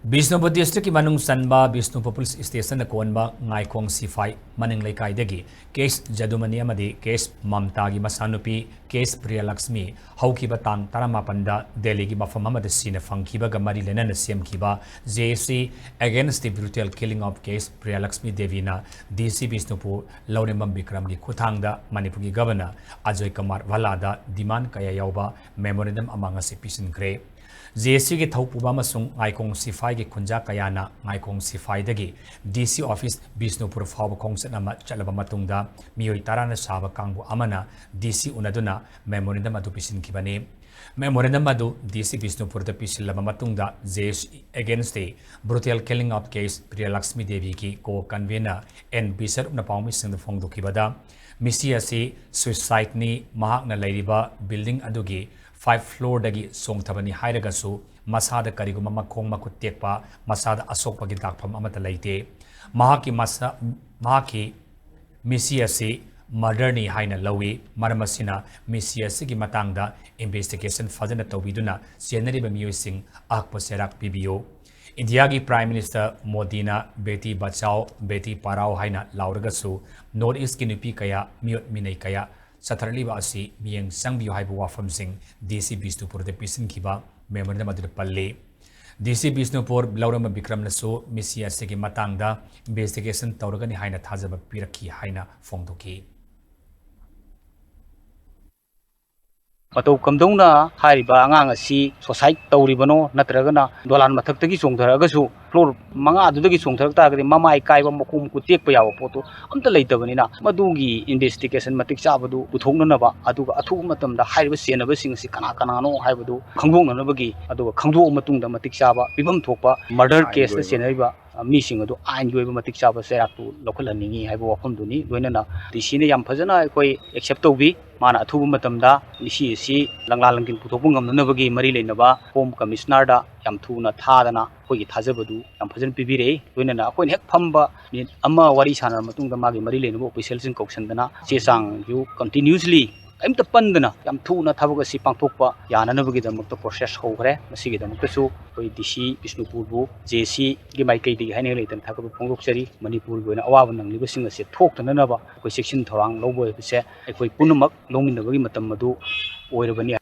Bisnupur district ki manung sanba Bisnupur police station na konba ngaikong sifai maning laikai degi case jadumani amadi case mamta gi masanupi case Priyalaxmi haukiba tang taramapanda Delhi gi mafam amada sina fangkiba gamari lenana semkiba JC against the brutal killing of case Priyalaxmi Devina DC Bisnupur Launemam Bikram gi kuthangda Manipur gi governor Ajoy Kumar Valada demand kaya yauba memorandum amanga sepisin gre JC के थौपुबा मसुंग ngaikong sifai के खुंजा कयाना ngaikong sifai दगी DC office Bisnupur फाव खोंगसत nama चलबा मतुंगदा मियोय ताराना साबा कांगबु अमना DC उनदुना memorandum अदु पिसिनखिबने memorandum अदु DC Bisnupur द पिसिलबा मतुंगदा JC against the brutal killing of case Priyalaxmi Devi की को कन्वेनर एन बिसर उन पाउमी सिंग द फोंगदुखिबदा मिसी असि सुसाइड नि महाकना लैरिबा building अदुगी 5 floor dagi song thabani hairagasu masada kariguma makhong makut tekpa masada asokpa gi dakpham amata leite mahaki misiasi murder ni haina lawi maramasina misiasi gi matangda investigation fazana tawiduna senari ba miyosing akpa serak pibio India ki Prime Minister Modina Beti Bachao Beti Parao haina lauragasu North East ki Nupi kaya Miot Minei kaya Chatharakliba Ashi Mityeng Changbiyu haibu wafam sing DC Bisnupur de pisin kiba memorandum adu palle DC Bisnupur Laurama Bikram nasu misi asigi matangda investigation tawragani haina thajaba pirakhi haina fongdoki Matau kamdongna hariba angang asi society tawribano natragana dolan mathaktagi chongtharagasu floor manga adudagi chongtharakta mamai kaiba makum ku tekpa yawa poto amta leitabanina madugi investigation matik chabadu puthoknanaba aduga athu matamda hariba senaba singsi kana kana no haibadu khangdoknanabagi aduga khangdok matungda matik chaba bibam thokpa murder case na senaiba mi sing adu ain goiba matik chaba seraktu lokhalhaningi haiba wafamduni loinana dc ne yam phajana koi accept tawbi mana athu matamda dc si langla langkin puthokpu ngamnanabagi mari leinaba home commissioner da yam thuna thadana koi thajabadu yam phajana pibire loinana koi hek phamba amma wari sanar matungda magi mari leinaba official sing koksandana chesang yu continuously aimta pandana yam thuna thabaga si pangthokpa yananabagi damakta process hogre masigi damakta su koi dc Bisnupur bu JC gi maikai digi haine leitan thakabu phonglokchari Manipur goina awaban nangliba singa se thoktananaba koi section thorang lobo bise koi punamak longminabagi matam madu oirabani